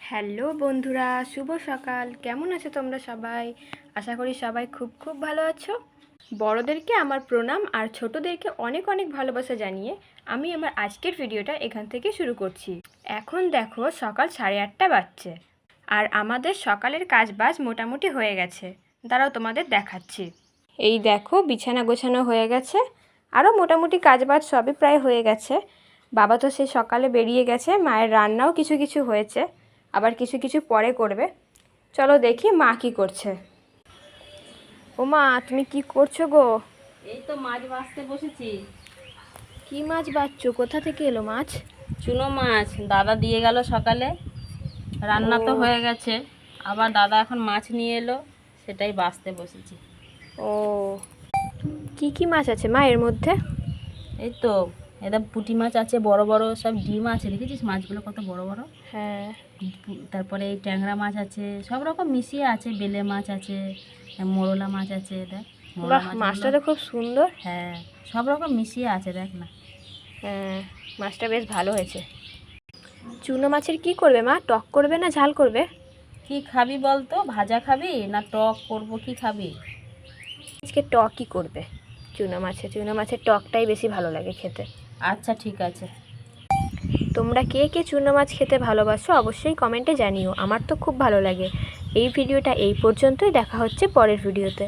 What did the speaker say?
Hello বন্ধুরা, শুভ সকাল। কেমন আছো তোমরা সবাই? আশা করি সবাই খুব খুব ভালো আছো। বড়োদেরকে আমার প্রণাম আর ছোটোদেরকে অনেক অনেক ভালোবাসা জানিয়ে আমি আমার আজকের ভিডিওটা এখান থেকে শুরু করছি। এখন দেখো সকাল 8:30 বাজছে আর আমাদের সকালের কাজবাজ মোটামুটি হয়ে গেছে। দাঁড়াও তোমাদের দেখাচ্ছি। এই দেখো বিছানা গোছানো হয়ে গেছে, আরও মোটামুটি কাজবাজ সবই প্রায় হয়ে গেছে। বাবা তো সে সকালে বেরিয়ে গেছে, মায়ের রান্নাও কিছু কিছু হয়েছে, আবার কিছু কিছু পরে করবে। চলো দেখি মা কি করছে। ও মা, তুমি কি করছো গো? এই তো মাছ ভাজতে বসেছি। কি মাছ বাছছো? কোথা থেকে এলো মাছ? চুনো মাছ দাদা দিয়ে গেল সকালে, রান্না তো ও। হয়ে গেছে, আবার দাদা এখন মাছ নিয়ে এলো, সেটাই বাছতে বসেছি। ও, কি কি মাছ আছে মা এর মধ্যে? এই তো এটা পুঁটি মাছ আছে, বড় বড় সব ডিম আছে, দেখেছিস মাছগুলো কত বড় বড়। হ্যাঁ। তারপরে এই ট্যাংরা মাছ আছে, সব রকম মিশিয়ে আছে, বেলে মাছ আছে, মোরলা মাছ আছে, দেখ মোরলা বাহ, মাছগুলো। মাছটা তো খুব সুন্দর। হ্যাঁ, সব রকম মিশিয়ে আছে, দেখ না। হ্যাঁ, মাছটা বেশ ভালো হয়েছে। চুনো মাছের কি করবে মা? টক করবে না ঝাল করবে? কি খাবি বল তো, ভাজা খাবি না টক করব, কি খাবি? আজকে টকই করবে। চুনো মাছের টকটাই বেশি ভালো লাগে খেতে। আচ্ছা ঠিক আছে। তোমরা কে কে চুনো মাছ খেতে ভালোবাসো অবশ্যই কমেন্টে জানিও। আমার তো খুব ভালো লাগে। এই ভিডিওটা এই পর্যন্তই, দেখা হচ্ছে পরের ভিডিওতে।